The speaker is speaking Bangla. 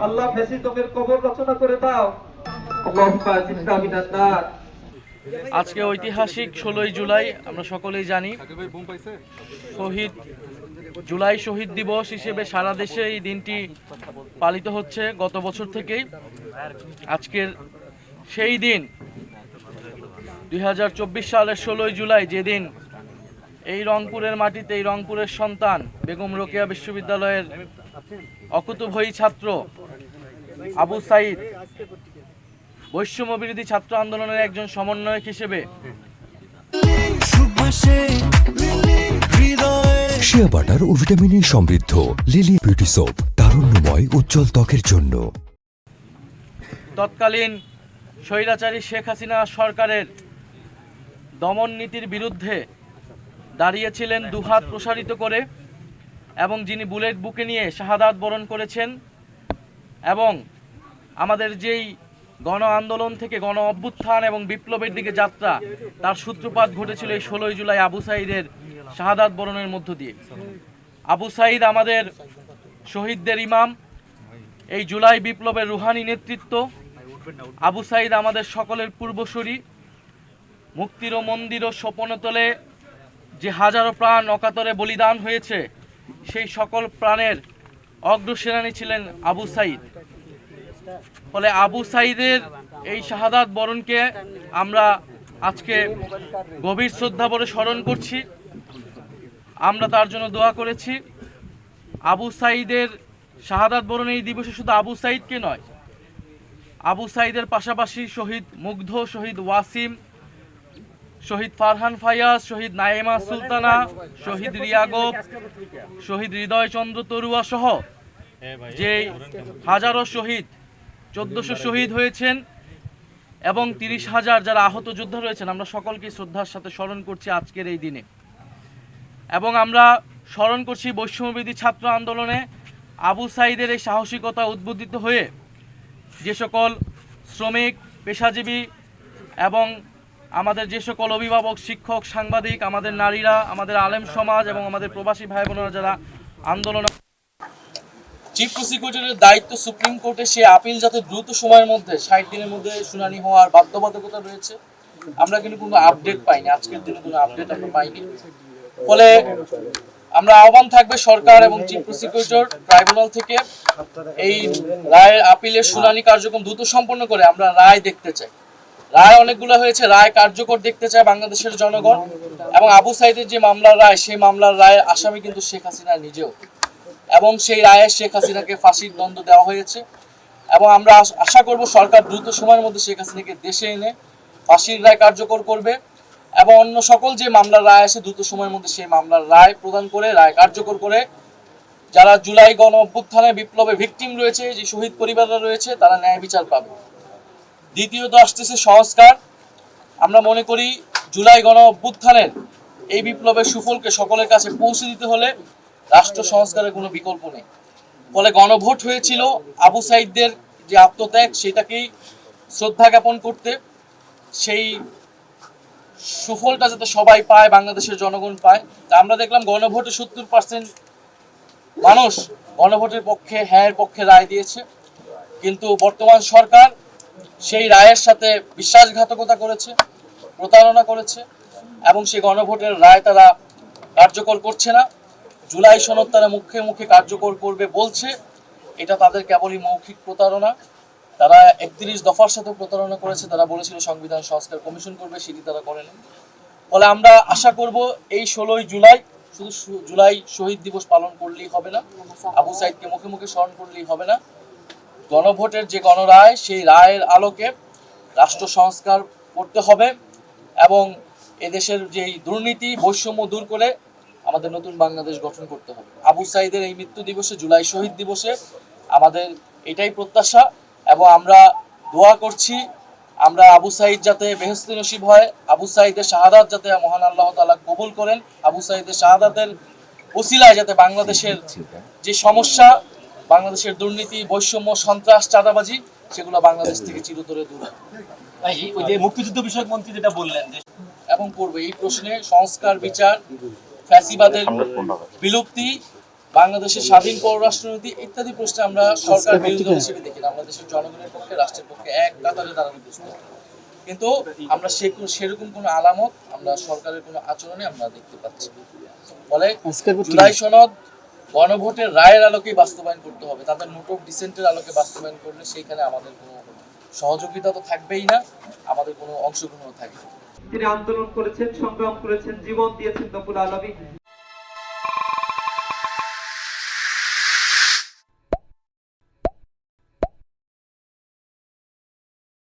আল্লাহ ফ্যাসিজমের কবর রচনা করে দাও। আল্লাহুম্মা জিন্না মিনান নার। আজকে ঐতিহাসিক 16ই জুলাই, আমরা সকলেই জানি শহীদ জুলাই শহীদ দিবস হিসেবে সারা দেশে এই দিনটি পালিত হচ্ছে গত বছর থেকেই। আজকের সেই দিন 2024 সালের 16ই জুলাই, যেদিন এই রংপুরের মাটিতে এই রংপুরের সন্তান বেগম রোকেয়া বিশ্ববিদ্যালয়ের অকুতোভয়ী ছাত্র আবু সাঈদ বৈষম্য বিরোধী ছাত্র আন্দোলনের একজন সমন্বয়ক হিসেবে শিয়া বাটার ও ভিটামিন ই সমৃদ্ধ লিলি বিউটি সোপ, তারুণ্যময় উজ্জ্বল ত্বকের জন্য। তৎকালীন স্বৈরাচারী শেখ হাসিনা সরকারের দমন নীতির বিরুদ্ধে দাঁড়িয়েছিলেন দুহাত প্রসারিত করে, এবং যিনি বুলেট বুকে নিয়ে শাহাদাত বরণ করেছেন, এবং আমাদের যেই গণ আন্দোলন থেকে গণ অভ্যুত্থান এবং বিপ্লবের দিকে যাত্রা, তার সূত্রপাত ঘটেছিল এই 16ই জুলাই আবু সাঈদের শাহাদাত বরণের মধ্য দিয়ে। আবু সাঈদ আমাদের শহীদদের ইমাম, এই জুলাই বিপ্লবের রুহানি নেতৃত্ব। আবু সাঈদ আমাদের সকলের পূর্বসূরি। মুক্তির মন্দির ও স্বপনতলে যে হাজারো প্রাণ অকাতরে বলিদান হয়েছে, সেই সকল প্রাণের অগ্রসেনানী ছিলেন আবু সাঈদ। ফলে আবু সাঈদের এই শাহাদাত বরণকে আমরা আজকে গভীর শ্রদ্ধাভরে স্মরণ করছি। আমরা তার জন্য দোয়া করেছি। আবু সাঈদের শাহাদাত বরণ এই দিবসে শুধু আবু সাঈদকে নয়, আবু সাঈদের পাশাপাশি শহীদ মুগ্ধ, শহীদ ওয়াসিম, শহীদ ফারহান ফায়াজ, শহীদ নাইমা সুলতানা, শহীদ রিয়াগব, শহীদ হৃদয়চন্দ্র তরুয়া সহ যে হাজারো শহীদ, 1400 শহীদ হয়েছেন, এবং 30,000 যারা আহত যোদ্ধা রয়েছেন, আমরা সকলকে শ্রদ্ধার সাথে স্মরণ করছি আজকের এই দিনে। এবং আমরা স্মরণ করছি বৈষম্যবিরোধী ছাত্র আন্দোলনে আবু সাঈদের এই সাহসিকতা উদ্বুদ্ধিত হয়ে যে সকল শ্রমিক, পেশাজীবী এবং আমাদের যে সকল অভিভাবক, শিক্ষক, সাংবাদিক, আমাদের নারীরা, আমাদের আলেম সমাজ এবং আমাদের প্রবাসী ভাই বোনেরা যারা আন্দোলন, চিফ প্রসিকিউটরের দায়িত্ব সুপ্রিম কোর্টে সে আপিল যাতে দ্রুত সময়ের মধ্যে 60 দিনের মধ্যে শুনানি হওয়ার বাধ্যবাধকতা রয়েছে। আমরা কিন্তু কোনো আপডেট পাইনি, আজকের দিনে কোনো আপডেট আমরা পাইনি। ফলে আমরা আহ্বান থাকবে সরকার এবং চিফ প্রসিকিউটর ট্রাইব্যুনাল থেকে এই রায়ের আপিলের শুনানি কার্যক্রম দ্রুত সম্পন্ন করে আমরা রায় দেখতে চাই। রায় অনেকগুলো হয়েছে, রায় কার্যকর দেখতে চায় বাংলাদেশের জনগণ। এবং আবু সাঈদের যে মামলার রায়, সেই মামলার রায়ের আসামি কিন্তু শেখ হাসিনা নিজেও, এবং সেই রায়ে শেখ হাসিনাকে ফাঁসির দণ্ড দেওয়া হয়েছে। এবং আমরা আশা করব সরকার দ্রুত সময়ের মধ্যে শেখ হাসিনাকে দেশে এনে ফাঁসির রায় কার্যকর করবে, এবং অন্য সকল যে মামলার রায় আছে দ্রুত সময়ের মধ্যে সেই মামলার রায় প্রদান করে, রায় কার্যকর করে যারা জুলাই গণ অভ্যুত্থানে বিপ্লবে ভিকটিম রয়েছে, যে শহীদ পরিবাররা রয়েছে, তারা ন্যায় বিচার পাবে। দ্বিতীয়ত আসতেছে সংস্কার। আমরা মনে করি জুলাই গণ অভ্যুত্থানের এই বিপ্লবের সুফলকে সকলের কাছে পৌঁছে দিতে হলে রাষ্ট্র সংস্কারের কোনো বিকল্প নেই। ফলে গণভোট হয়েছিল আবু সাঈদদের যে আত্মত্যাগ, সেটাকেই শ্রদ্ধা জ্ঞাপন করতে, সেই সুফলটা যাতে সবাই পায়, বাংলাদেশের জনগণ পায়। তা আমরা দেখলাম গণভোটে 70% মানুষ গণভোটের পক্ষে, হ্যাঁর পক্ষে রায় দিয়েছে। কিন্তু বর্তমান সরকার সেই রায়ের সাথে বিশ্বাসঘাতকতা করেছে, প্রতারণা করেছে, এবং সেই গণভোটের রায় তারা কার্যকর করছে না। জুলাই সনদ তারা মুখে মুখে কার্যকর করবে বলছে, এটা তাদের কেবলই মৌখিক প্রতারণা। তারা 31 দফার সাথে প্রতারণা করেছে। তারা বলেছিল সংবিধান সংস্কার কমিশন করবে, সেটি তারা করেনি। ফলে আমরা আশা করব এই 16ই জুলাই শুধু জুলাই শহীদ দিবস পালন করলেই হবে না, আবু সাঈদকে মুখে মুখে স্মরণ করলেই হবে না। গণভোটের যে গণরায়, সেই রায়ের আলোকে রাষ্ট্র সংস্কার করতে হবে, এবং এদেশের যে দুর্নীতি, বৈষম্য দূর করে আমাদের নতুন বাংলাদেশ গঠন করতে হবে। আবু সাঈদের এই মৃত্যু দিবসে, জুলাই শহীদ দিবসে আমাদের এটাই প্রত্যাশা, এবং আমরা দোয়া করছি আমরা আবু সাঈদ যাতে বেহেশতে নসিব হয়, আবু সাঈদের শাহাদাত যাতে মহান আল্লাহ তাআলা কবুল করেন, আবু সাঈদের শাহাদাতের ওসিলায় যাতে বাংলাদেশের যে সমস্যা, বাংলাদেশের দুর্নীতি, বৈষম্য, সন্ত্রাস, চাঁদাবাজি, সেগুলো বাংলাদেশ থেকে চিরতরে দূর হয়। ওই যে মুক্তিযুদ্ধ বিষয়ক মন্ত্রী যেটা বললেন, এবং করবে এই প্রশ্নে সংস্কার, বিচার, ফ্যাসিবাদের বিলুপ্তি বাংলাদেশের স্বাধীন পররাষ্ট্রনীতি ইত্যাদি প্রশ্নে আমরা সরকার বিরোধী দল হিসেবে দেখি না। আমরা দেশের জনগণের পক্ষে, রাষ্ট্রের পক্ষে এক কাতারে দাঁড়ানো প্রস্তুত। কিন্তু আমরা সেরকম কোনো আলামত আমরা সরকারের কোনো আচরণে আমরা দেখতে পাচ্ছি না। ফলে জুলাই সনদ গণভোটের রায়ের আলোকে বাস্তবায়ন করতে হবে, তাদের নোট অফ ডিসেন্টের আলোকে বাস্তবায়ন করলে সেইখানে আমাদের কোনো সহযোগিতা তো থাকবেই না, আমাদের কোনো অংশগ্রহণও থাকবে না। তিনি আন্দোলন করেছেন, সংগ্রাম করেছেন, জীবন দিয়েছেন রব্বুল আলামিন।